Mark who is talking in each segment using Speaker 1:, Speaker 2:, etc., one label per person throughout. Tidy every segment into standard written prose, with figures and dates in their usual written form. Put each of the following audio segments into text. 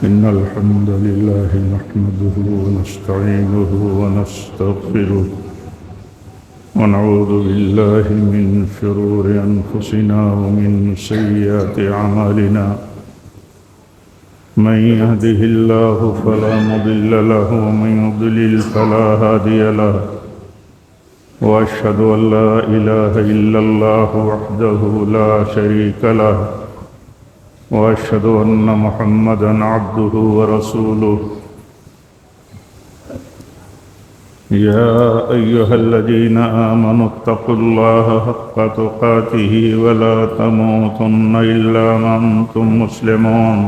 Speaker 1: إن الحمد لله نحمده ونستعينه ونستغفره ونعوذ بالله من شرور أنفسنا ومن سيئات أعمالنا من يهده الله فلا مضل له ومن يضلل فلا هادي له وأشهد أن لا إله إلا الله وحده لا شريك له وأشهد أن محمدًا عبده ورسوله يا أيها الذين آمنوا اتقوا الله حق تقاته ولا تموتن إلا وأنتم مسلمون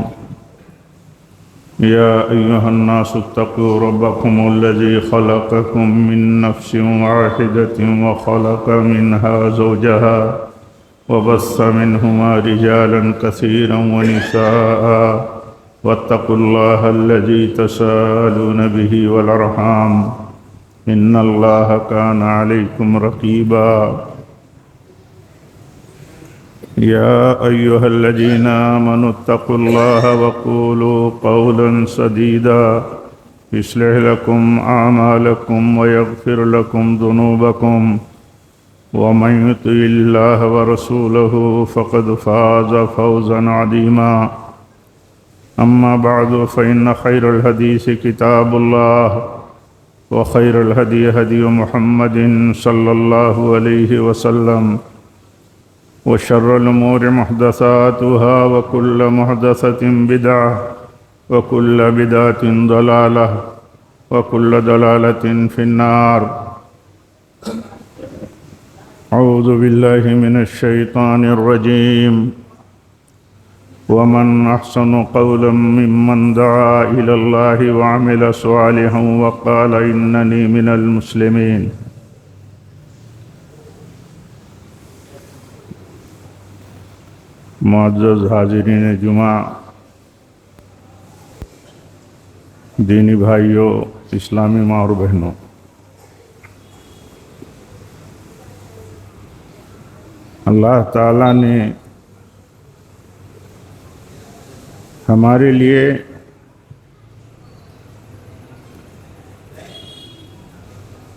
Speaker 1: يا أيها الناس اتقوا ربكم الذي خلقكم من نفس واحدة وخلق منها زوجها وبث منهما رجالا كثيرا ونساء واتقوا الله الذي تساءلون به والأرحام إن الله كان عليكم رقيبا يا أيها الذين آمنوا اتقوا الله وقولوا قولا سديدا يصلح لكم أعمالكم ويغفر لكم ذنوبكم ومن يطع الله ورسوله فقد فاز فوزا عظيما أما بعد فإن خير الحديث كتاب الله وخير الهدي هدي محمد صلى الله عليه وسلم وشر الأمور محدثاتها وكل محدثة بدعة وكل بدعة ضلالة وكل ضلالة في النار. أعوذ بالله من الشيطان الرجيم. ومن أحسن قولا ممن دعا إلى الله وعمل صالحا وقال إنني من المسلمين. معزز حاضرین جمعہ، دینی بھائیوں، اسلامی ماں اور بہنوں، اللہ تعالیٰ نے ہمارے لیے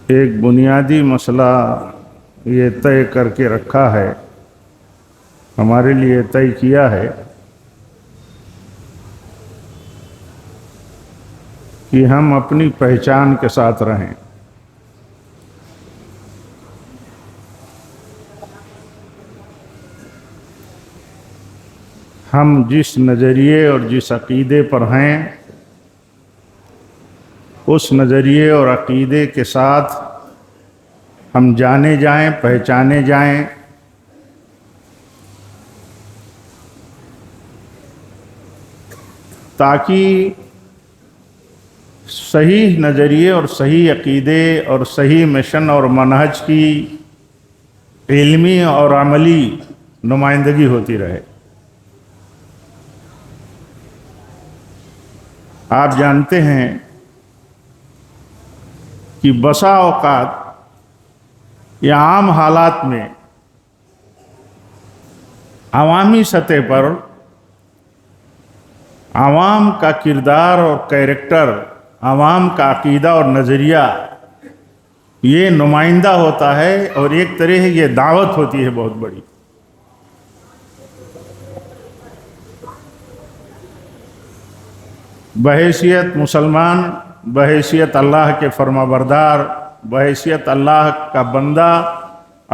Speaker 1: ایک بنیادی مسئلہ یہ طے کر کے رکھا ہے، ہمارے لیے طے کیا ہے کہ ہم اپنی پہچان کے ساتھ رہیں۔ ہم جس نظریے اور جس عقیدے پر ہیں، اس نظریے اور عقیدے کے ساتھ ہم جانے جائیں، پہچانے جائیں، تاکہ صحیح نظریے اور صحیح عقیدے اور صحیح مشن اور منہج کی علمی اور عملی نمائندگی ہوتی رہے۔ آپ جانتے ہیں کہ بسا اوقات یا عام حالات میں عوامی سطح پر عوام کا کردار اور کیریکٹر، عوام کا عقیدہ اور نظریہ یہ نمائندہ ہوتا ہے، اور ایک طرح یہ دعوت ہوتی ہے بہت بڑی۔ بحیثیت مسلمان، بحیثیت اللہ کے فرما بردار، بحیثیت اللہ کا بندہ،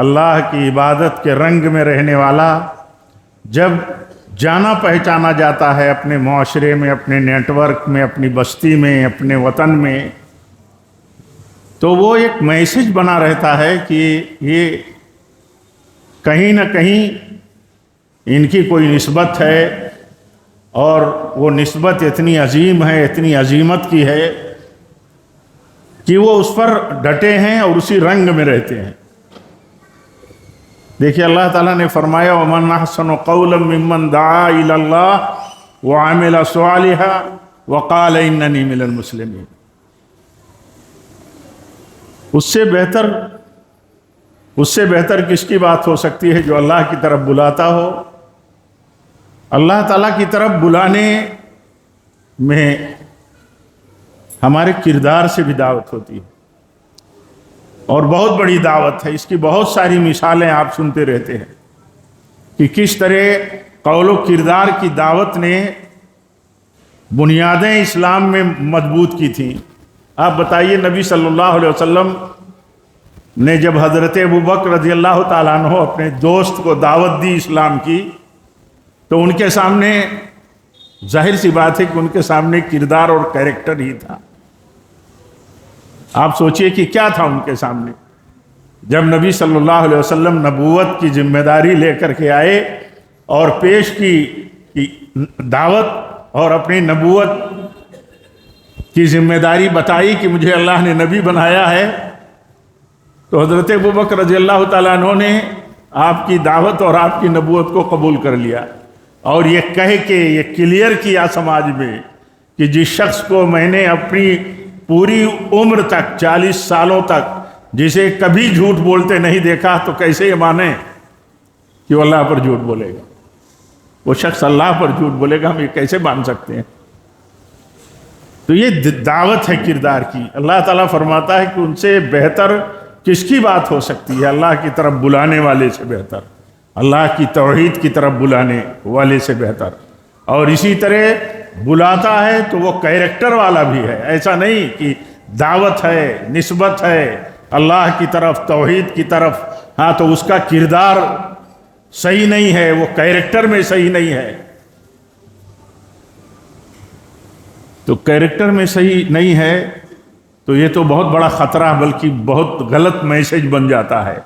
Speaker 1: اللہ کی عبادت کے رنگ میں رہنے والا، جب جانا پہچانا جاتا ہے اپنے معاشرے میں، اپنے نیٹ ورک میں، اپنی بستی میں، اپنے وطن میں، تو وہ ایک میسج بنا رہتا ہے کہ یہ کہیں نہ کہیں ان کی کوئی نسبت ہے، اور وہ نسبت اتنی عظیم ہے، اتنی عظیمت کی ہے کہ وہ اس پر ڈٹے ہیں اور اسی رنگ میں رہتے ہیں۔ دیکھیے اللہ تعالیٰ نے فرمایا وَمَنْ أَحْسَنُ قَوْلًا مِّمَّنْ دَعَا إِلَى اللَّهِ وَعَمِلَ صَالِحًا وَقَالَ إِنَّنِي مِنَ الْمُسْلِمِينَ۔ اس سے بہتر کس کی بات ہو سکتی ہے جو اللہ کی طرف بلاتا ہو، اللہ تعالیٰ کی طرف بلانے میں ہمارے کردار سے بھی دعوت ہوتی ہے، اور بہت بڑی دعوت ہے۔ اس کی بہت ساری مثالیں آپ سنتے رہتے ہیں کہ کس طرح قول و کردار کی دعوت نے بنیادیں اسلام میں مضبوط کی تھیں۔ آپ بتائیے، نبی صلی اللہ علیہ وسلم نے جب حضرت ابوبکر رضی اللہ تعالیٰ عنہ اپنے دوست کو دعوت دی اسلام کی، تو ان کے سامنے ظاہر سی بات ہے کہ ان کے سامنے کردار اور کیریکٹر ہی تھا۔ آپ سوچئے کہ کیا تھا ان کے سامنے؟ جب نبی صلی اللہ علیہ وسلم نبوت کی ذمہ داری لے کر کے آئے اور پیش کی دعوت اور اپنی نبوت کی ذمہ داری بتائی کہ مجھے اللہ نے نبی بنایا ہے، تو حضرت ابوبکر رضی اللہ تعالیٰ عنہ نے آپ کی دعوت اور آپ کی نبوت کو قبول کر لیا، اور یہ کہہ کے یہ کلیئر کیا سماج میں کہ جس شخص کو میں نے اپنی پوری عمر تک 40 سالوں تک جسے کبھی جھوٹ بولتے نہیں دیکھا، تو کیسے یہ مانے کہ وہ اللہ پر جھوٹ بولے گا؟ وہ شخص اللہ پر جھوٹ بولے گا، ہم یہ کیسے مان سکتے ہیں؟ تو یہ دعوت ہے کردار کی۔ اللہ تعالیٰ فرماتا ہے کہ ان سے بہتر کس کی بات ہو سکتی ہے؟ اللہ کی طرف بلانے والے سے بہتر، اللہ کی توحید کی طرف بلانے والے سے بہتر۔ اور اسی طرح بلاتا ہے تو وہ کیریکٹر والا بھی ہے، ایسا نہیں کہ دعوت ہے، نسبت ہے اللہ کی طرف، توحید کی طرف، ہاں تو اس کا کردار صحیح نہیں ہے، وہ کیریکٹر میں صحیح نہیں ہے۔ تو کیریکٹر میں صحیح نہیں ہے تو یہ تو بہت بڑا خطرہ، بلکہ بہت غلط میسج بن جاتا ہے۔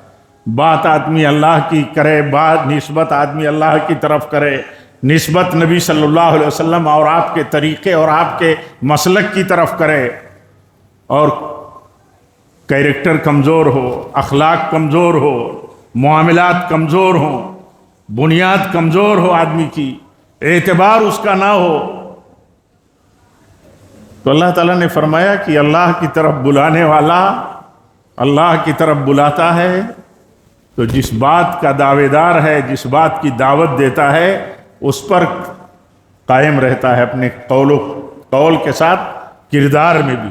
Speaker 1: بات آدمی اللہ کی کرے، بات نسبت آدمی اللہ کی طرف کرے، نسبت نبی صلی اللہ علیہ وسلم اور آپ کے طریقے اور آپ کے مسلک کی طرف کرے، اور کیریکٹر کمزور ہو، اخلاق کمزور ہو، معاملات کمزور ہوں، بنیاد کمزور ہو آدمی کی، اعتبار اس کا نہ ہو، تو اللہ تعالیٰ نے فرمایا کہ اللہ کی طرف بلانے والا اللہ کی طرف بلاتا ہے تو جس بات کا دعوے دار ہے، جس بات کی دعوت دیتا ہے، اس پر قائم رہتا ہے، اپنے قول کے ساتھ کردار میں بھی،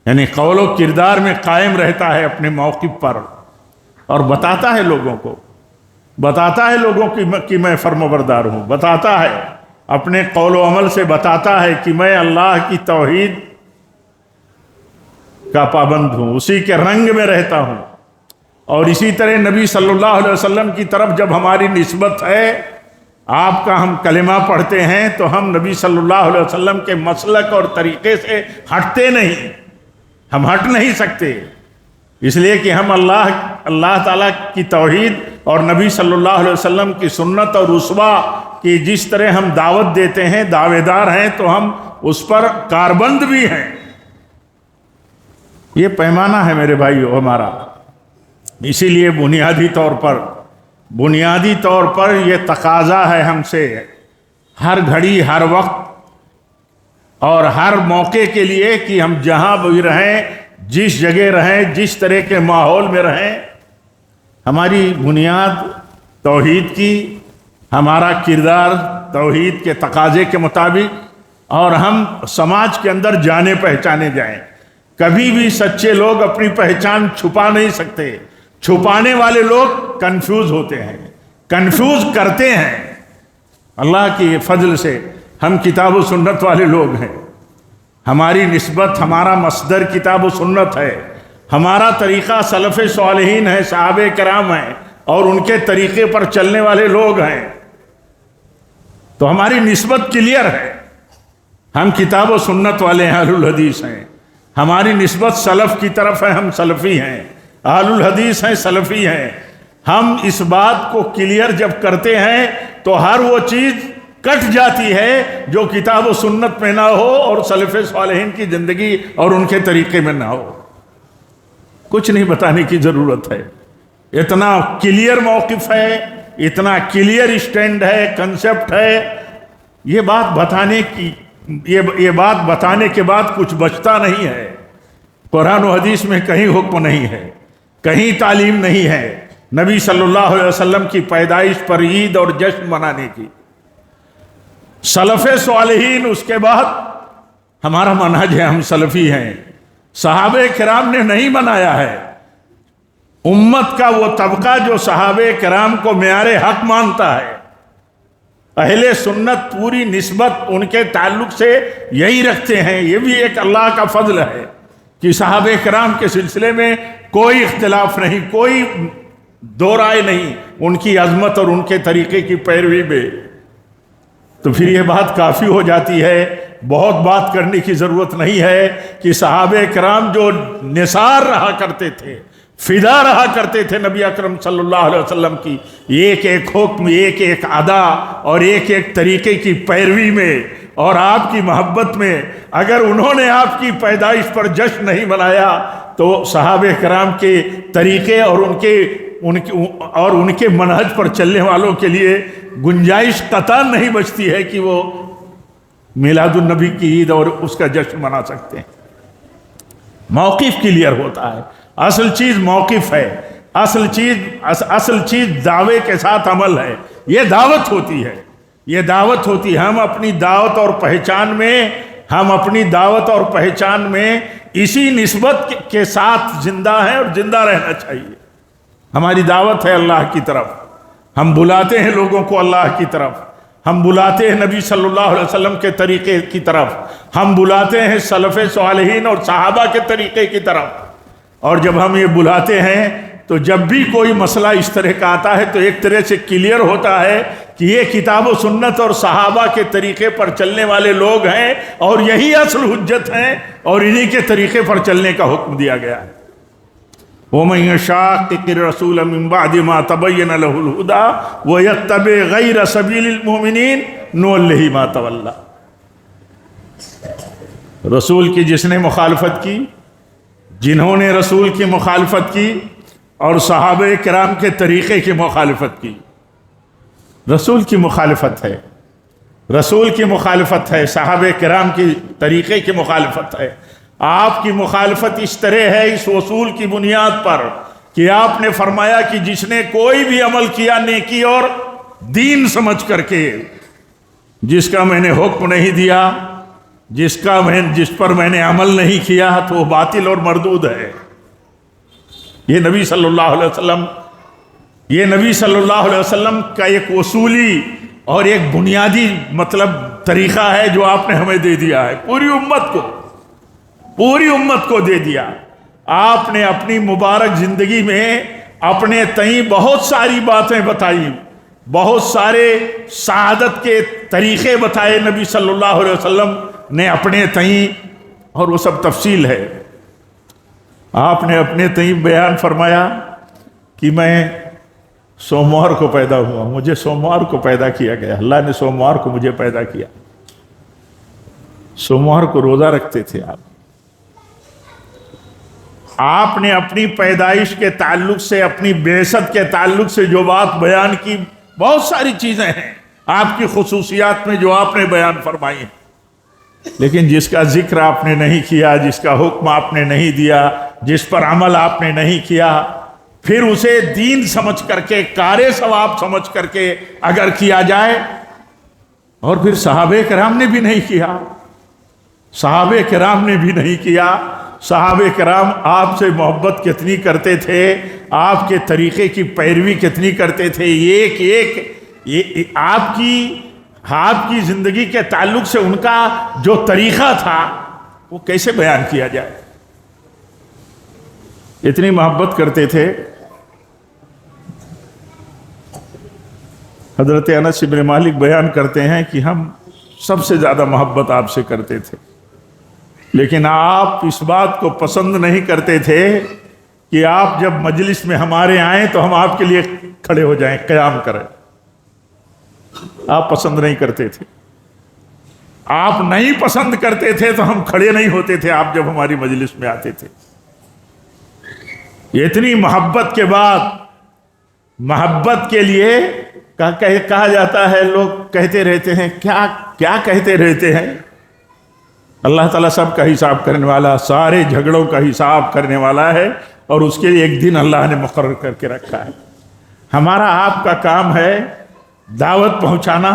Speaker 1: یعنی قول و کردار میں قائم رہتا ہے اپنے موقف پر، اور بتاتا ہے لوگوں کو، بتاتا ہے لوگوں کی میں فرمانبردار ہوں، بتاتا ہے اپنے قول و عمل سے بتاتا ہے کہ میں اللہ کی توحید کا پابند ہوں، اسی کے رنگ میں رہتا ہوں۔ اور اسی طرح نبی صلی اللہ علیہ وسلم کی طرف جب ہماری نسبت ہے، آپ کا ہم کلمہ پڑھتے ہیں تو ہم نبی صلی اللہ علیہ وسلم کے مسلک اور طریقے سے ہٹتے نہیں، ہم ہٹ نہیں سکتے، اس لیے کہ ہم اللہ تعالیٰ کی توحید اور نبی صلی اللہ علیہ وسلم کی سنت اور اسوہ کی جس طرح ہم دعوت دیتے ہیں، دعوے دار ہیں، تو ہم اس پر کاربند بھی ہیں۔ یہ پیمانہ ہے میرے بھائیو ہمارا، اسی لیے بنیادی طور پر یہ تقاضا ہے ہم سے ہر گھڑی، ہر وقت اور ہر موقع کے لیے کہ ہم جہاں بھی رہیں، جس جگہ رہیں، جس طرح کے ماحول میں رہیں، ہماری بنیاد توحید کی، ہمارا کردار توحید کے تقاضے کے مطابق، اور ہم سماج کے اندر جانے پہچانے جائیں۔ کبھی بھی سچے لوگ اپنی پہچان چھپا نہیں سکتے، چھپانے والے لوگ کنفیوز ہوتے ہیں، کنفیوز کرتے ہیں۔ اللہ کی فضل سے ہم کتاب و سنت والے لوگ ہیں، ہماری نسبت، ہمارا مصدر کتاب و سنت ہے، ہمارا طریقہ سلف صالحین ہے، صحابہ کرام ہیں، اور ان کے طریقے پر چلنے والے لوگ ہیں، تو ہماری نسبت کلیئر ہے، ہم کتاب و سنت والے ہیں، اہل الحدیث ہیں، ہماری نسبت سلف کی طرف ہے، ہم سلفی ہیں، اہل الحدیث ہیں، سلفی ہیں۔ ہم اس بات کو کلیئر جب کرتے ہیں تو ہر وہ چیز کٹ جاتی ہے جو کتاب و سنت میں نہ ہو اور سلف صالحین کی زندگی اور ان کے طریقے میں نہ ہو۔ کچھ نہیں بتانے کی ضرورت ہے، اتنا کلیئر موقف ہے، اتنا کلیئر اسٹینڈ ہے، کنسپٹ ہے۔ یہ بات بتانے کے بعد کچھ بچتا نہیں ہے۔ قرآن و حدیث میں کہیں حکم نہیں ہے، کہیں تعلیم نہیں ہے نبی صلی اللہ علیہ وسلم کی پیدائش پر عید اور جشن منانے کی۔ سلف صالحین، اس کے بعد ہمارا منہج ہے، ہم سلفی ہیں. صحابہ کرام نے نہیں بنایا ہے. امت کا وہ طبقہ جو صحابہ کرام کو معیار حق مانتا ہے، اہل سنت پوری نسبت ان کے تعلق سے یہی رکھتے ہیں. یہ بھی ایک اللہ کا فضل ہے کہ صحابہ کرام کے سلسلے میں کوئی اختلاف نہیں، کوئی دو رائے نہیں ان کی عظمت اور ان کے طریقے کی پیروی میں. تو پھر یہ بات کافی ہو جاتی ہے، بہت بات کرنے کی ضرورت نہیں ہے کہ صحابہ کرام جو نثار رہا کرتے تھے، فدا رہا کرتے تھے نبی اکرم صلی اللہ علیہ وسلم کی ایک ایک حکم، ایک ایک ادا اور ایک ایک طریقے کی پیروی میں اور آپ کی محبت میں. اگر انہوں نے آپ کی پیدائش پر جشن نہیں منایا تو صحابہ کرام کے طریقے اور ان کے منہج پر چلنے والوں کے لیے گنجائش قطعاً نہیں بچتی ہے کہ وہ میلاد النبی کی عید اور اس کا جشن منا سکتے ہیں. موقف کلیئر ہوتا ہے. اصل چیز موقف ہے، اصل چیز دعوے کے ساتھ عمل ہے. یہ دعوت ہوتی ہے، یہ دعوت ہوتی ہے. ہم اپنی دعوت اور پہچان میں اسی نسبت کے ساتھ زندہ ہیں اور زندہ رہنا چاہیے. ہماری دعوت ہے اللہ کی طرف، ہم بلاتے ہیں لوگوں کو اللہ کی طرف، ہم بلاتے ہیں نبی صلی اللہ علیہ وسلم کے طریقے کی طرف، ہم بلاتے ہیں سلف صالحین اور صحابہ کے طریقے کی طرف. اور جب ہم یہ بلاتے ہیں تو جب بھی کوئی مسئلہ اس طرح کا آتا ہے تو ایک طرح سے کلیئر ہوتا ہے کہ یہ کتاب و سنت اور صحابہ کے طریقے پر چلنے والے لوگ ہیں اور یہی اصل حجت ہیں اور انہی کے طریقے پر چلنے کا حکم دیا گیا ہے. وَمَن يُشَاقِقِ الرَّسُولَ مِن بَعْدِ مَا تَبَيَّنَ لَهُ الْهُدَىٰ وَيَتَّبِعْ غَيْرَ سَبِيلِ الْمُؤْمِنِينَ نُوَلِّهِ مَا تَوَلَّىٰ. رسول کی جس نے مخالفت کی، جنہوں نے رسول کی مخالفت کی اور صحابہ کرام کے طریقے کی مخالفت کی. رسول کی مخالفت ہے، رسول کی مخالفت ہے، صحابہ کرام کی طریقے کی مخالفت ہے. آپ کی مخالفت اس طرح ہے، اس اصول کی بنیاد پر کہ آپ نے فرمایا کہ جس نے کوئی بھی عمل کیا نیکی اور دین سمجھ کر کے، جس کا میں نے حکم نہیں دیا، جس پر میں نے عمل نہیں کیا تو وہ باطل اور مردود ہے. یہ نبی صلی اللہ علیہ وسلم کا ایک اصولی اور ایک بنیادی طریقہ ہے جو آپ نے ہمیں دے دیا ہے، پوری امت کو دے دیا. آپ نے اپنی مبارک زندگی میں اپنے تئیں بہت ساری باتیں بتائی، بہت سارے سعادت کے طریقے بتائے نبی صلی اللہ علیہ وسلم نے اپنے تئیں، اور وہ سب تفصیل ہے. آپ نے اپنے تئیں بیان فرمایا کہ میں سوموار کو پیدا ہوا، مجھے سوموار کو پیدا کیا گیا، اللہ نے سوموار کو مجھے پیدا کیا. سوموار کو روزہ رکھتے تھے آپ نے اپنی پیدائش کے تعلق سے، اپنی بعثت کے تعلق سے جو بات بیان کی، بہت ساری چیزیں ہیں آپ کی خصوصیات میں جو آپ نے بیان فرمائی ہیں، لیکن جس کا ذکر آپ نے نہیں کیا، جس کا حکم آپ نے نہیں دیا، جس پر عمل آپ نے نہیں کیا، پھر اسے دین سمجھ کر کے، کار ثواب سمجھ کر کے اگر کیا جائے، اور پھر صحابہ کرام نے بھی نہیں کیا، صحابہ کرام نے بھی نہیں کیا. صحابہ کرام آپ سے محبت کتنی کرتے تھے، آپ کے طریقے کی پیروی کتنی کرتے تھے، ایک آپ کی زندگی کے تعلق سے ان کا جو طریقہ تھا وہ کیسے بیان کیا جائے. اتنی محبت کرتے تھے. حضرت انس بن مالک بیان کرتے ہیں کہ ہم سب سے زیادہ محبت آپ سے کرتے تھے، لیکن آپ اس بات کو پسند نہیں کرتے تھے کہ آپ جب مجلس میں ہمارے آئیں تو ہم آپ کے لیے کھڑے ہو جائیں، قیام کریں. آپ پسند نہیں کرتے تھے. آپ نہیں پسند کرتے تھے تو ہم کھڑے نہیں ہوتے تھے آپ جب ہماری مجلس میں آتے تھے. اتنی محبت کے بعد، محبت کے لیے کہا جاتا ہے، لوگ کہتے رہتے ہیں، کیا کہتے رہتے ہیں؟ اللہ تعالیٰ سب کا حساب کرنے والا، سارے جھگڑوں کا حساب کرنے والا ہے، اور اس کے ایک دن اللہ نے مقرر کر کے رکھا ہے. ہمارا آپ کا کام ہے دعوت پہنچانا،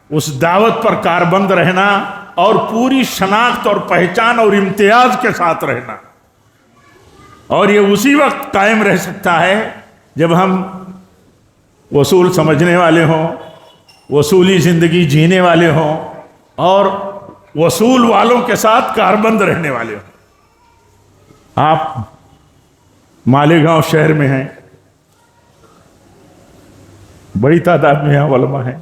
Speaker 1: اس دعوت پر کاربند رہنا اور پوری شناخت اور پہچان اور امتیاز کے ساتھ رہنا. اور یہ اسی وقت قائم رہ سکتا ہے جب ہم وصول سمجھنے والے ہوں، وصولی زندگی جینے والے ہوں اور وصول والوں کے ساتھ کاربند رہنے والے ہوں. آپ مالیگاؤں شہر میں ہیں، بڑی تعداد میں یہاں علماء ہیں،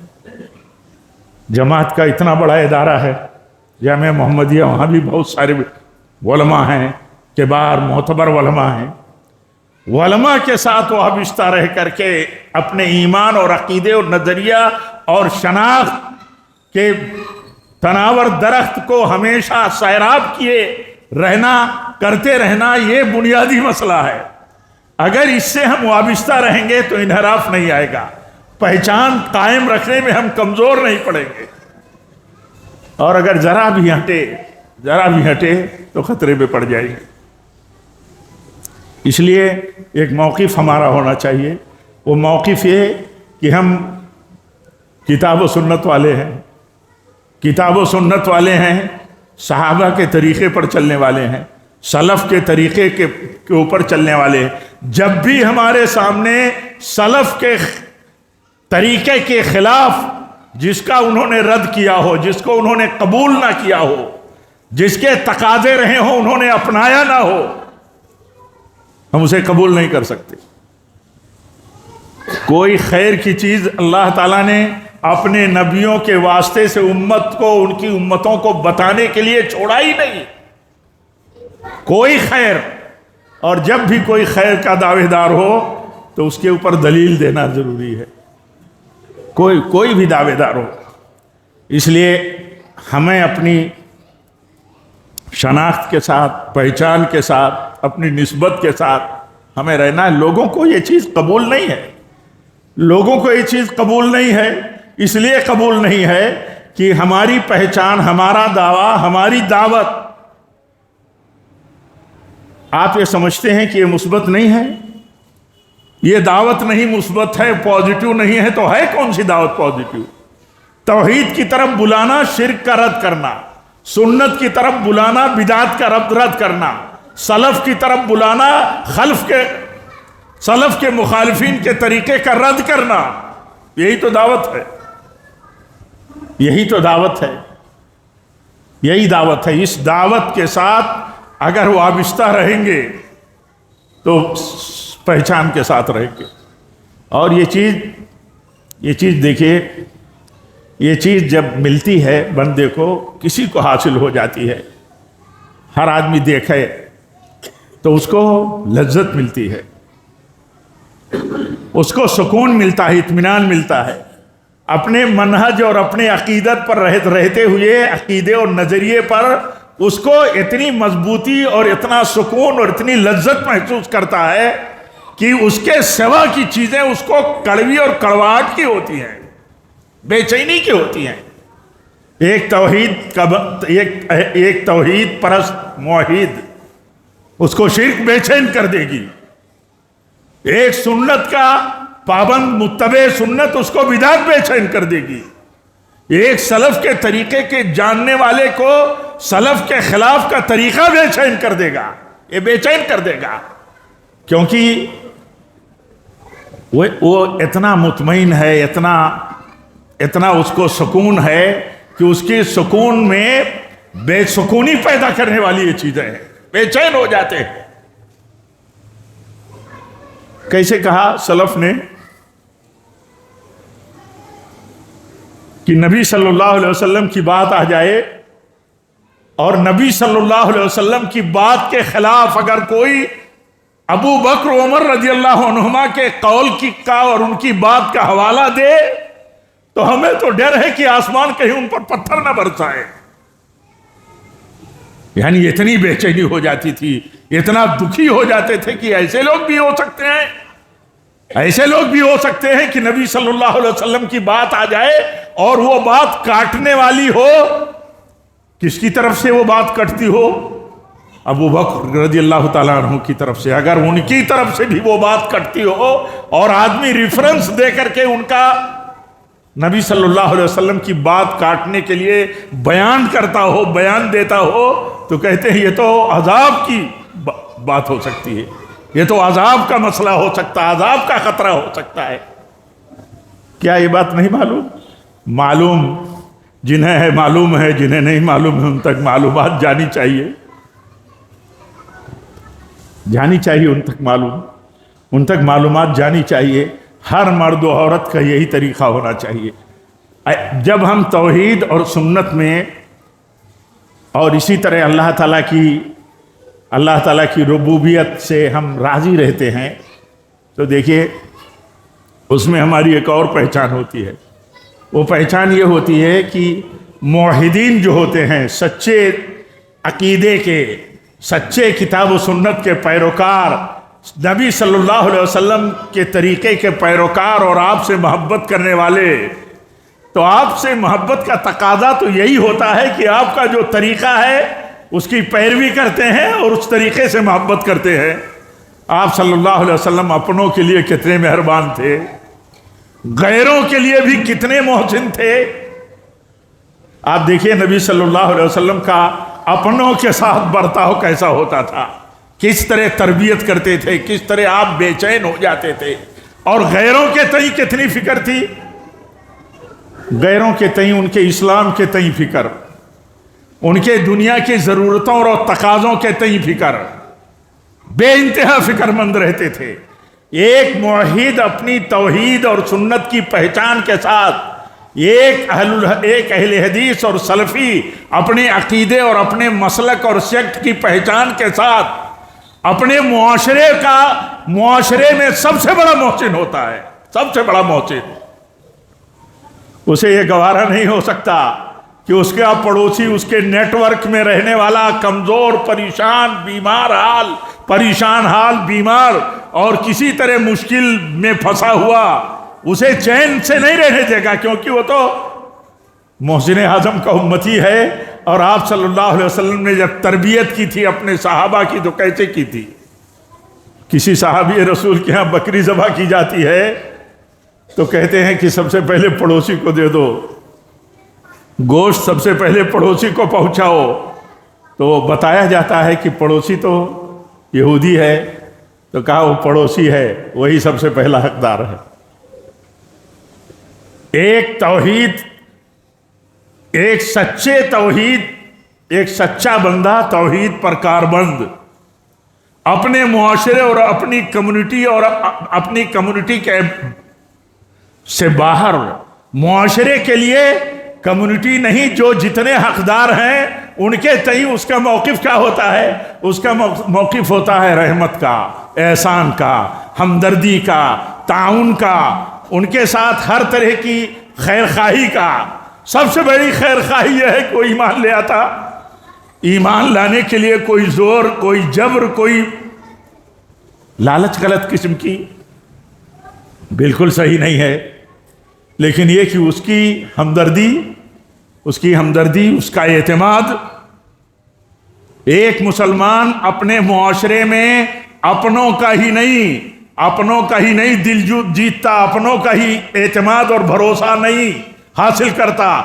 Speaker 1: جماعت کا اتنا بڑا ادارہ ہے جامعہ محمدیہ، وہاں بھی بہت سارے علماء ہیں، کبار معتبر علماء ہیں. علماء کے ساتھ وابستہ رہ کر کے اپنے ایمان اور عقیدے اور نظریہ اور شناخت کے تناور درخت کو ہمیشہ سیراب کیے رہنا، کرتے رہنا، یہ بنیادی مسئلہ ہے. اگر اس سے ہم وابستہ رہیں گے تو انحراف نہیں آئے گا، پہچان قائم رکھنے میں ہم کمزور نہیں پڑیں گے. اور اگر ذرا بھی ہٹے تو خطرے میں پڑ جائیں گے. اس لیے ایک موقف ہمارا ہونا چاہیے. وہ موقف یہ کہ ہم کتاب و سنت والے ہیں، کتاب و سنت والے ہیں، صحابہ کے طریقے پر چلنے والے ہیں، سلف کے طریقے کے اوپر چلنے والے ہیں. جب بھی ہمارے سامنے سلف کے طریقے کے خلاف جس کا انہوں نے رد کیا ہو، جس کو انہوں نے قبول نہ کیا ہو، جس کے تقاضے رہے ہوں انہوں نے اپنایا نہ ہو، ہم اسے قبول نہیں کر سکتے. کوئی خیر کی چیز اللہ تعالیٰ نے اپنے نبیوں کے واسطے سے امت کو، ان کی امتوں کو بتانے کے لیے چھوڑا ہی نہیں، کوئی خیر. اور جب بھی کوئی خیر کا دعوے دار ہو تو اس کے اوپر دلیل دینا ضروری ہے، کوئی بھی دعوے دار ہو. اس لیے ہمیں اپنی شناخت کے ساتھ، پہچان کے ساتھ، اپنی نسبت کے ساتھ ہمیں رہنا ہے. لوگوں کو یہ چیز قبول نہیں ہے، لوگوں کو یہ چیز قبول نہیں ہے. اس لیے قبول نہیں ہے کہ ہماری پہچان، ہمارا دعویٰ، ہماری دعوت، آپ یہ سمجھتے ہیں کہ یہ مثبت نہیں ہے، یہ دعوت نہیں مثبت ہے، پازیٹیو نہیں ہے، تو ہے کون سی دعوت پازیٹیو؟ توحید کی طرف بلانا، شرک کا رد کرنا، سنت کی طرف بلانا، بدعت کا رد کرنا، سلف کی طرف بلانا، سلف کے مخالفین کے طریقے کا رد کرنا. یہی تو دعوت ہے، یہی تو دعوت ہے، یہی دعوت ہے. اس دعوت کے ساتھ اگر وابستہ رہیں گے تو پہچان کے ساتھ رہیں گے. اور یہ چیز دیکھیے، یہ چیز جب ملتی ہے بندے کو، کسی کو حاصل ہو جاتی ہے، ہر آدمی دیکھے تو اس کو لذت ملتی ہے، اس کو سکون ملتا ہے، اطمینان ملتا ہے. اپنے منہج اور اپنے عقیدت پر رہتے ہوئے، عقیدے اور نظریے پر اس کو اتنی مضبوطی اور اتنا سکون اور اتنی لذت محسوس کرتا ہے کہ اس کے سوا کی چیزیں اس کو کڑوی اور کڑواہٹ کی ہوتی ہیں، بے چینی کی ہوتی ہیں. ایک توحید پرست موحد اس کو شرک بے چین کر دے گی. ایک سنت کا پابند متبع سنت اس کو بدعت بے چین کر دے گی. ایک سلف کے طریقے کے جاننے والے کو سلف کے خلاف کا طریقہ بے چین کر دے گا، یہ بے چین کر دے گا، کیونکہ وہ اتنا مطمئن ہے، اتنا اس کو سکون ہے کہ اس کی سکون میں بے سکونی پیدا کرنے والی یہ چیزیں ہیں، بے چین ہو جاتے ہیں. کیسے کہا سلف نے کہ نبی صلی اللہ علیہ وسلم کی بات آ جائے اور نبی صلی اللہ علیہ وسلم کی بات کے خلاف اگر کوئی ابو بکر عمر رضی اللہ عنہما کے قول کا اور ان کی بات کا حوالہ دے تو ہمیں تو ڈر ہے کہ آسمان کہیں ان پر پتھر نہ برسائے. یعنی اتنی بے چینی ہو جاتی تھی، اتنا دکھی ہو جاتے تھے کہ ایسے لوگ بھی ہو سکتے ہیں، ایسے لوگ بھی ہو سکتے ہیں کہ نبی صلی اللہ علیہ وسلم کی بات آ جائے اور وہ بات کاٹنے والی ہو. کس کی طرف سے وہ بات کٹتی ہو؟ ابو بکر رضی اللہ تعالیٰ عنہ کی طرف سے. اگر ان کی طرف سے بھی وہ بات کٹتی ہو اور آدمی ریفرنس دے کر کے ان کا نبی صلی اللہ علیہ وسلم کی بات کاٹنے کے لیے بیان کرتا ہو، بیان دیتا ہو، تو کہتے ہیں یہ تو عذاب کی بات ہو سکتی ہے، یہ تو عذاب کا مسئلہ ہو سکتا ہے، عذاب کا خطرہ ہو سکتا ہے۔ کیا یہ بات نہیں معلوم؟ معلوم جنہیں ہے معلوم ہے، جنہیں نہیں معلوم ہے ان تک معلومات جانی چاہیے، جانی چاہیے، ان تک معلومات جانی چاہیے۔ ہر مرد و عورت کا یہی طریقہ ہونا چاہیے۔ جب ہم توحید اور سنت میں اور اسی طرح اللہ تعالیٰ کی ربوبیت سے ہم راضی رہتے ہیں تو دیکھیے اس میں ہماری ایک اور پہچان ہوتی ہے۔ وہ پہچان یہ ہوتی ہے کہ موحدین جو ہوتے ہیں، سچے عقیدے کے، سچے کتاب و سنت کے پیروکار، نبی صلی اللہ علیہ وسلم کے طریقے کے پیروکار اور آپ سے محبت کرنے والے، تو آپ سے محبت کا تقاضا تو یہی ہوتا ہے کہ آپ کا جو طریقہ ہے اس کی پیروی کرتے ہیں اور اس طریقے سے محبت کرتے ہیں۔ آپ صلی اللہ علیہ وسلم اپنوں کے لیے کتنے مہربان تھے، غیروں کے لیے بھی کتنے محسن تھے۔ آپ دیکھیے نبی صلی اللہ علیہ وسلم کا اپنوں کے ساتھ برتاؤ کیسا ہوتا تھا، کس طرح تربیت کرتے تھے، کس طرح آپ بے چین ہو جاتے تھے، اور غیروں کے تئیں کتنی فکر تھی، غیروں کے تئیں، ان کے اسلام کے تئیں فکر، ان کے دنیا کی ضرورتوں اور تقاضوں کے تئیں فکر، بے انتہا فکر مند رہتے تھے۔ ایک موحد اپنی توحید اور سنت کی پہچان کے ساتھ، ایک اہل حدیث اور سلفی اپنے عقیدے اور اپنے مسلک اور سیکٹ کی پہچان کے ساتھ اپنے معاشرے میں سب سے بڑا محسن ہوتا ہے، سب سے بڑا محسن۔ اسے یہ گوارا نہیں ہو سکتا کہ اس کا پڑوسی اس کے نیٹ ورک میں رہنے والا کمزور، پریشان حال بیمار اور کسی طرح مشکل میں پھنسا ہوا، اسے چین سے نہیں رہنے دے گا، کیونکہ وہ تو محسن اعظم کا امتی ہے۔ اور آپ صلی اللہ علیہ وسلم نے جب تربیت کی تھی اپنے صحابہ کی تو کیسے کی تھی؟ کسی صحابی رسول کے ہاں بکری ذبح کی جاتی ہے تو کہتے ہیں کہ سب سے پہلے پڑوسی کو دے دو، گوشت سب سے پہلے پڑوسی کو پہنچاؤ۔ تو بتایا جاتا ہے کہ پڑوسی تو یہودی ہے، تو کہا وہ پڑوسی ہے، وہی سب سے پہلا حقدار ہے۔ ایک توحید، ایک سچا بندہ توحید پر کاربند، اپنے معاشرے اور اپنی کمیونٹی کے سے باہر، معاشرے کے لیے کمیونٹی نہیں، جو جتنے حقدار ہیں ان کے تئیں اس کا موقف کیا ہوتا ہے؟ اس کا موقف ہوتا ہے رحمت کا، احسان کا، ہمدردی کا، تعاون کا، ان کے ساتھ ہر طرح کی خیر خواہی کا۔ سب سے بڑی خیر خواہی یہ ہے کہ وہ ایمان لے آتا، ایمان لانے کے لیے کوئی زور، کوئی جبر، کوئی لالچ غلط قسم کی بالکل صحیح نہیں ہے، لیکن یہ کہ اس کی ہمدردی، اس کا اعتماد۔ ایک مسلمان اپنے معاشرے میں اپنوں کا ہی نہیں دل جیتتا، اپنوں کا ہی اعتماد اور بھروسہ نہیں حاصل کرتا،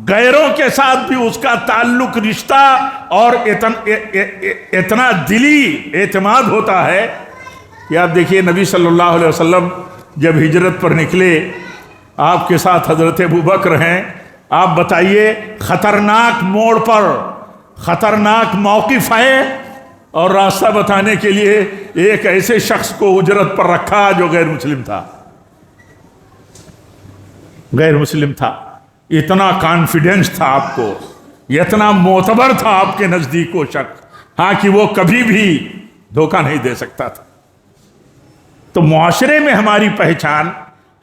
Speaker 1: غیروں کے ساتھ بھی اس کا تعلق، رشتہ اور اتنا دلی اعتماد ہوتا ہے کہ آپ دیکھیے نبی صلی اللہ علیہ وسلم جب ہجرت پر نکلے، آپ کے ساتھ حضرت ابوبکر ہیں، آپ بتائیے خطرناک موڑ پر خطرناک موقف ہے اور راستہ بتانے کے لیے ایک ایسے شخص کو اجرت پر رکھا جو غیر مسلم تھا، اتنا کانفیڈنس تھا آپ کو، اتنا معتبر تھا آپ کے نزدیک وہ شخص، ہاں کہ وہ کبھی بھی دھوکہ نہیں دے سکتا تھا۔ تو معاشرے میں ہماری پہچان،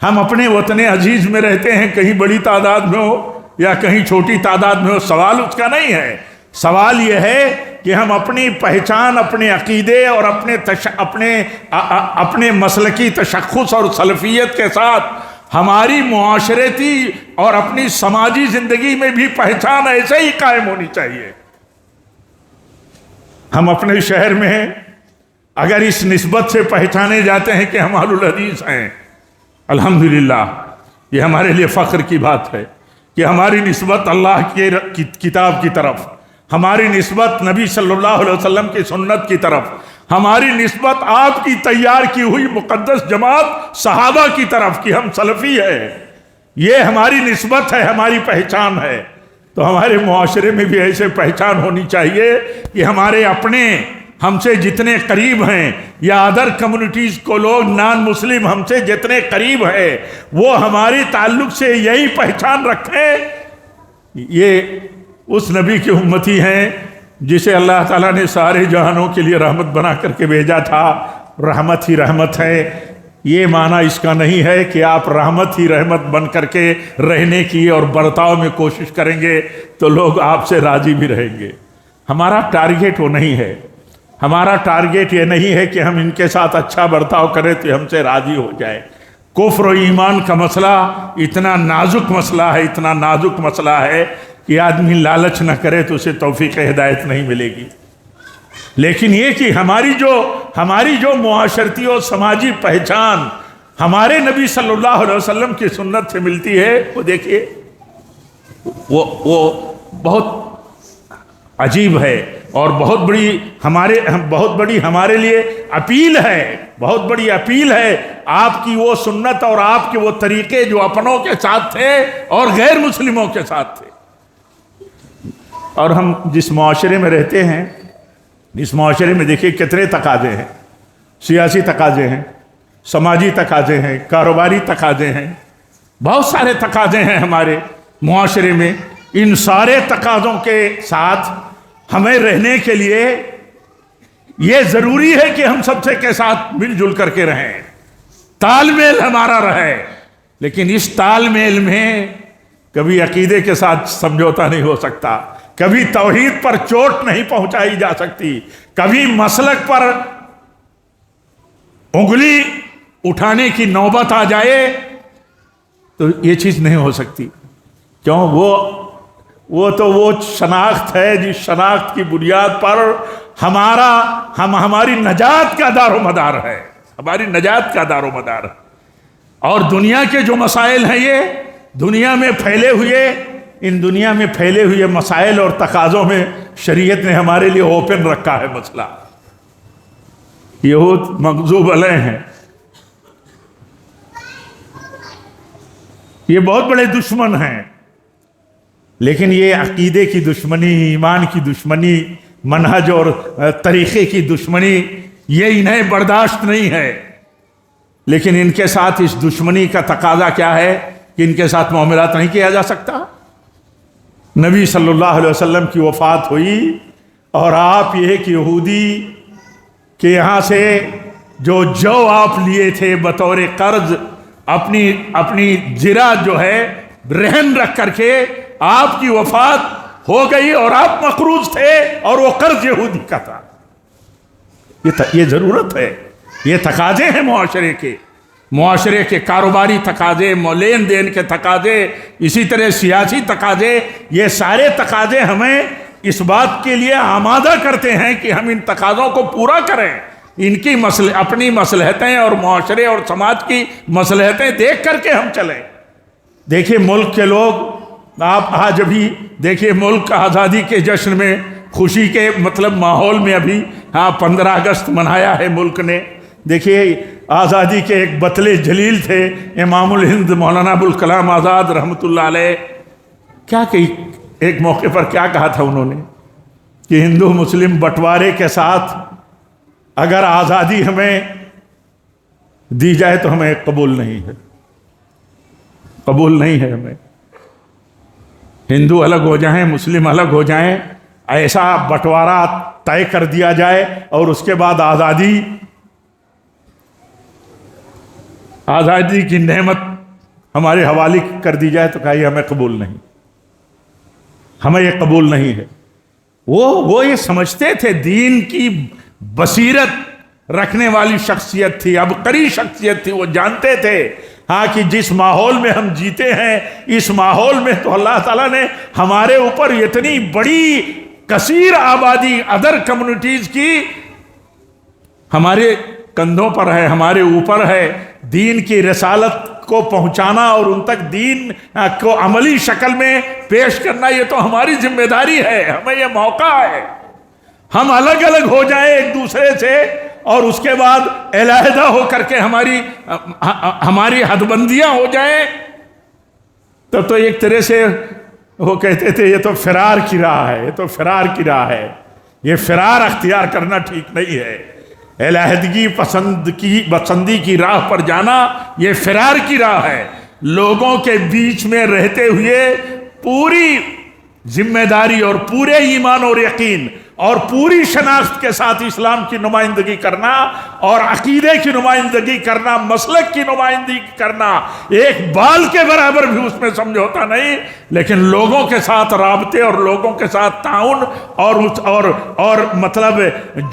Speaker 1: ہم اپنے وطن عزیز میں رہتے ہیں، کہیں بڑی تعداد میں ہو یا کہیں چھوٹی تعداد میں ہو، سوال اس کا نہیں ہے۔ سوال یہ ہے کہ ہم اپنی پہچان، اپنے عقیدے اور اپنے مسلکی تشخص اور سلفیت کے ساتھ ہماری معاشرتی اور اپنی سماجی زندگی میں بھی پہچان ایسے ہی قائم ہونی چاہیے۔ ہم اپنے شہر میں ہیں، اگر اس نسبت سے پہچانے جاتے ہیں کہ ہم اہل الحدیث ہیں، الحمدللہ، یہ ہمارے لیے فخر کی بات ہے کہ ہماری نسبت اللہ کی کتاب کی طرف، ہماری نسبت نبی صلی اللہ علیہ وسلم کی سنت کی طرف، ہماری نسبت آپ کی تیار کی ہوئی مقدس جماعت صحابہ کی طرف کہ ہم سلفی ہیں، یہ ہماری نسبت ہے، ہماری پہچان ہے۔ تو ہمارے معاشرے میں بھی ایسے پہچان ہونی چاہیے کہ ہمارے اپنے ہم سے جتنے قریب ہیں یا ادر کمیونٹیز کو لوگ نان مسلم ہم سے جتنے قریب ہیں وہ ہماری تعلق سے یہی پہچان رکھیں، یہ اس نبی کی امتی ہیں جسے اللہ تعالیٰ نے سارے جہانوں کے لیے رحمت بنا کر کے بھیجا تھا۔ رحمت ہی رحمت ہے، یہ معنی اس کا نہیں ہے کہ آپ رحمت ہی رحمت بن کر کے رہنے کی اور برتاؤ میں کوشش کریں گے تو لوگ آپ سے راضی بھی رہیں گے۔ ہمارا ٹارگیٹ وہ نہیں ہے، ہمارا ٹارگیٹ یہ نہیں ہے کہ ہم ان کے ساتھ اچھا برتاؤ کریں تو ہم سے راضی ہو جائے۔ کفر و ایمان کا مسئلہ اتنا نازک مسئلہ ہے، اتنا نازک مسئلہ ہے کہ آدمی لالچ نہ کرے تو اسے توفیق ہدایت نہیں ملے گی۔ لیکن یہ کہ ہماری جو معاشرتی اور سماجی پہچان ہمارے نبی صلی اللہ علیہ وسلم کی سنت سے ملتی ہے، وہ دیکھیے وہ بہت عجیب ہے اور بہت بڑی ہمارے لیے اپیل ہے، بہت بڑی اپیل ہے آپ کی وہ سنت اور آپ کے وہ طریقے جو اپنوں کے ساتھ تھے اور غیر مسلموں کے ساتھ تھے۔ اور ہم جس معاشرے میں رہتے ہیں، اس معاشرے میں دیکھیے کتنے تقاضے ہیں، سیاسی تقاضے ہیں، سماجی تقاضے ہیں، کاروباری تقاضے ہیں، بہت سارے تقاضے ہیں ہمارے معاشرے میں۔ ان سارے تقاضوں کے ساتھ ہمیں رہنے کے لیے یہ ضروری ہے کہ ہم سب سے کے ساتھ مل جل کر کے رہیں، تال میل ہمارا رہے۔ لیکن اس تال میل میں کبھی عقیدے کے ساتھ سمجھوتا نہیں ہو سکتا، کبھی توحید پر چوٹ نہیں پہنچائی جا سکتی، کبھی مسلک پر انگلی اٹھانے کی نوبت آ جائے تو یہ چیز نہیں ہو سکتی۔ کیوں؟ وہ شناخت ہے جس شناخت کی بنیاد پر ہماری نجات کا دار و مدار ہے، ہماری نجات کا دار و مدار ہے۔ اور دنیا کے جو مسائل ہیں، یہ دنیا میں پھیلے ہوئے مسائل اور تقاضوں میں شریعت نے ہمارے لیے اوپن رکھا ہے مسئلہ۔ یہود مغضوب علیہ ہیں، یہ بہت بڑے دشمن ہیں، لیکن یہ عقیدے کی دشمنی، ایمان کی دشمنی، منہج اور طریقے کی دشمنی یہ انہیں برداشت نہیں ہے۔ لیکن ان کے ساتھ اس دشمنی کا تقاضا کیا ہے کہ ان کے ساتھ معاملات نہیں کیا جا سکتا۔ نبی صلی اللہ علیہ وسلم کی وفات ہوئی اور آپ یہ کہ یہودی کے یہاں سے جو آپ لیے تھے بطور قرض، اپنی زرہ جو ہے رہن رکھ کر کے آپ کی وفات ہو گئی اور آپ مقروض تھے اور وہ قرض یہودی کا تھا۔ یہ ضرورت ہے، یہ تقاضے ہیں معاشرے کے کاروباری تقاضے، لین دین کے تقاضے، اسی طرح سیاسی تقاضے، یہ سارے تقاضے ہمیں اس بات کے لیے آمادہ کرتے ہیں کہ ہم ان تقاضوں کو پورا کریں، ان کی اپنی مصلحتیں اور معاشرے اور سماج کی مصلحتیں دیکھ کر کے ہم چلیں۔ دیکھیے ملک کے لوگ، آپ آج ابھی دیکھیے ملک کا آزادی کے جشن میں خوشی کے ماحول میں ابھی 15 اگست منایا ہے ملک نے۔ دیکھیے آزادی کے ایک بطل جلیل تھے امام الہند مولانا ابوالکلام آزاد رحمۃ اللہ علیہ، کیا کہ ایک موقع پر کیا کہا تھا انہوں نے کہ ہندو مسلم بٹوارے کے ساتھ اگر آزادی ہمیں دی جائے تو ہمیں قبول نہیں ہے، قبول نہیں ہے ہمیں۔ ہندو الگ ہو جائیں، مسلم الگ ہو جائیں، ایسا بٹوارا طے کر دیا جائے اور اس کے بعد آزادی کی نعمت ہمارے حوالے کر دی جائے تو کہا یہ ہمیں قبول نہیں، ہمیں یہ قبول نہیں ہے۔ وہ یہ سمجھتے تھے، دین کی بصیرت رکھنے والی شخصیت تھی، عبقری شخصیت تھی، وہ جانتے تھے کہ جس ماحول میں ہم جیتے ہیں اس ماحول میں تو اللہ تعالیٰ نے ہمارے اوپر اتنی بڑی کثیر آبادی ادر کمیونٹیز کی ہمارے کندھوں پر ہے، ہمارے اوپر ہے، دین کی رسالت کو پہنچانا اور ان تک دین کو عملی شکل میں پیش کرنا، یہ تو ہماری ذمہ داری ہے، ہمیں یہ موقع ہے۔ ہم الگ الگ ہو جائیں ایک دوسرے سے اور اس کے بعد علیحدہ ہو کر کے ہماری حد بندیاں ہو جائیں، تب تو ایک طرح سے وہ کہتے تھے یہ تو فرار کی راہ ہے، یہ تو فرار کی راہ ہے، یہ فرار اختیار کرنا ٹھیک نہیں ہے۔ علیحدگی پسندی کی راہ پر جانا یہ فرار کی راہ ہے۔ لوگوں کے بیچ میں رہتے ہوئے پوری ذمہ داری اور پورے ایمان اور یقین اور پوری شناخت کے ساتھ اسلام کی نمائندگی کرنا اور عقیدے کی نمائندگی کرنا، مسلک کی نمائندگی کرنا، ایک بال کے برابر بھی اس میں سمجھوتا نہیں، لیکن لوگوں کے ساتھ رابطے اور لوگوں کے ساتھ تعاون اور مطلب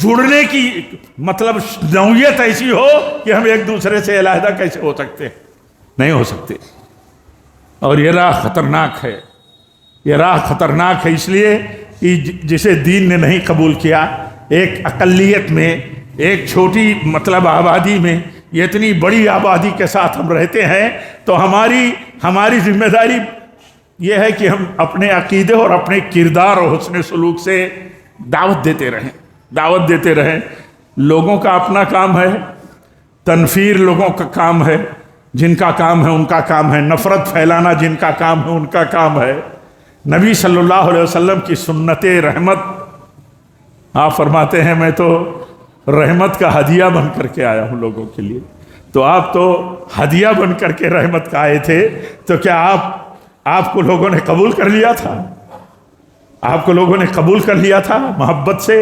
Speaker 1: جڑنے کی مطلب نوعیت ایسی ہو کہ ہم ایک دوسرے سے علیحدہ کیسے ہو سکتے؟ نہیں ہو سکتے۔ اور یہ راہ خطرناک ہے، یہ راہ خطرناک ہے اس لیے کہ جسے دین نے نہیں قبول کیا، ایک اقلیت میں، ایک چھوٹی مطلب آبادی میں یہ اتنی بڑی آبادی کے ساتھ ہم رہتے ہیں، تو ہماری ذمہ داری یہ ہے کہ ہم اپنے عقیدے اور اپنے کردار اور حسن سلوک سے دعوت دیتے رہیں۔ لوگوں کا اپنا کام ہے، تنفیر لوگوں کا کام ہے، جن کا کام ہے ان کا کام ہے، نفرت پھیلانا جن کا کام ہے ان کا کام ہے۔ نبی صلی اللہ علیہ وسلم کی سنت رحمت، آپ فرماتے ہیں میں تو رحمت کا ہدیہ بن کر کے آیا ہوں لوگوں کے لیے، تو آپ تو ہدیہ بن کر کے رحمت کا آئے تھے، تو کیا آپ کو لوگوں نے قبول کر لیا تھا؟ آپ کو لوگوں نے قبول کر لیا تھا محبت سے،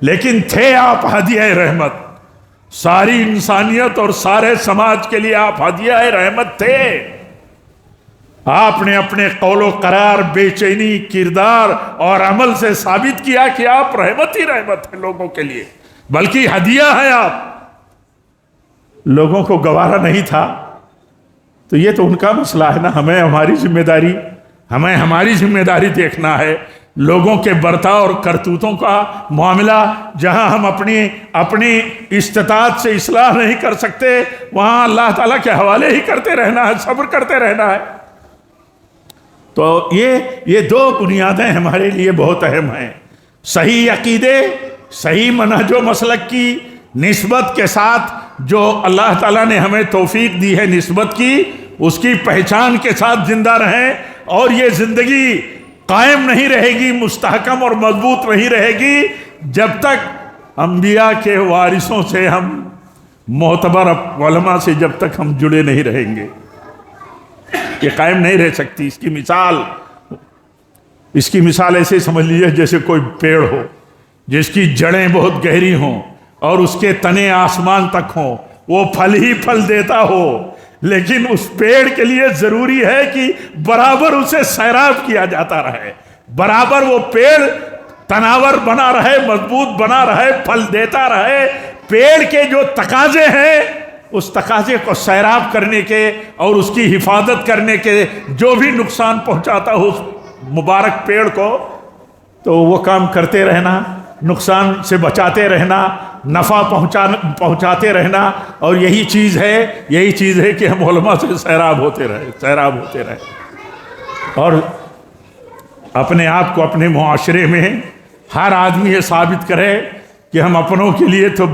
Speaker 1: لیکن تھے آپ ہدیہ رحمت، ساری انسانیت اور سارے سماج کے لیے آپ ہدیہ رحمت تھے۔ آپ نے اپنے قول و قرار، بے چینی، کردار اور عمل سے ثابت کیا کہ آپ رحمت ہی رحمت ہیں لوگوں کے لیے، بلکہ ہدیہ ہے آپ۔ لوگوں کو گوارا نہیں تھا تو یہ تو ان کا مسئلہ ہے نا، ہمیں ہماری ذمہ داری دیکھنا ہے۔ لوگوں کے برتاؤ اور کرتوتوں کا معاملہ جہاں ہم اپنی استطاعت سے اصلاح نہیں کر سکتے، وہاں اللہ تعالیٰ کے حوالے ہی کرتے رہنا ہے، صبر کرتے رہنا ہے۔ تو یہ دو بنیادیں ہمارے لیے بہت اہم ہیں، صحیح عقیدے، صحیح منہج و مسلک کی نسبت کے ساتھ جو اللہ تعالیٰ نے ہمیں توفیق دی ہے نسبت کی، اس کی پہچان کے ساتھ زندہ رہیں، اور یہ زندگی قائم نہیں رہے گی، مستحکم اور مضبوط نہیں رہے گی جب تک انبیاء کے وارثوں سے، ہم معتبر علماء سے جب تک ہم جڑے نہیں رہیں گے، یہ قائم نہیں رہ سکتی۔ اس کی مثال ایسے سمجھ لیجیے جیسے کوئی پیڑ ہو جس کی جڑیں بہت گہری ہوں اور اس کے تنے آسمان تک ہوں، وہ پھل ہی پھل دیتا ہو، لیکن اس پیڑ کے لیے ضروری ہے کہ برابر اسے سیراب کیا جاتا رہے، برابر وہ پیڑ تناور بنا رہے، مضبوط بنا رہے، پھل دیتا رہے۔ پیڑ کے جو تقاضے ہیں، اس تقاضے کو سیراب کرنے کے اور اس کی حفاظت کرنے کے، جو بھی نقصان پہنچاتا ہو اس مبارک پیڑ کو، تو وہ کام کرتے رہنا، نقصان سے بچاتے رہنا، نفع پہنچاتے رہنا، اور یہی چیز ہے کہ ہم علماء سے سیراب ہوتے رہے اور اپنے آپ کو اپنے معاشرے میں ہر آدمی یہ ثابت کرے کہ ہم اپنوں کے لیے تو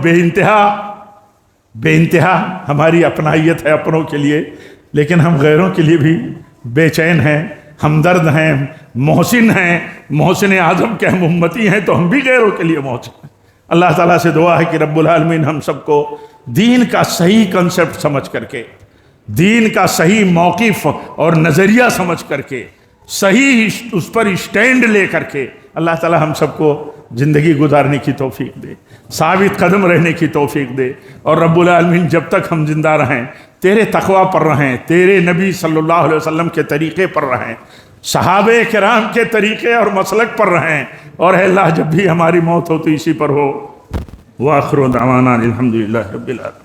Speaker 1: بے انتہا ہماری اپنائیت ہے اپنوں کے لیے، لیکن ہم غیروں کے لیے بھی بے چین ہیں، ہمدرد ہیں، محسن ہیں، محسن اعظم کے ہم امتی ہیں، تو ہم بھی غیروں کے لیے محسن ہیں۔ اللہ تعالیٰ سے دعا ہے کہ رب العالمین ہم سب کو دین کا صحیح کنسپٹ سمجھ کر کے، دین کا صحیح موقف اور نظریہ سمجھ کر کے، صحیح اس پر اسٹینڈ لے کر کے اللہ تعالیٰ ہم سب کو زندگی گزارنے کی توفیق دے، ثابت قدم رہنے کی توفیق دے، اور رب العالمین جب تک ہم زندہ رہیں تیرے تقوی پر رہیں، تیرے نبی صلی اللہ علیہ وسلم کے طریقے پر رہیں، صحابہ کرام کے طریقے اور مسلک پر رہیں، اور اے اللہ جب بھی ہماری موت ہو تو اسی پر ہو۔ وآخر دعوانا الحمدللہ رب العالمین۔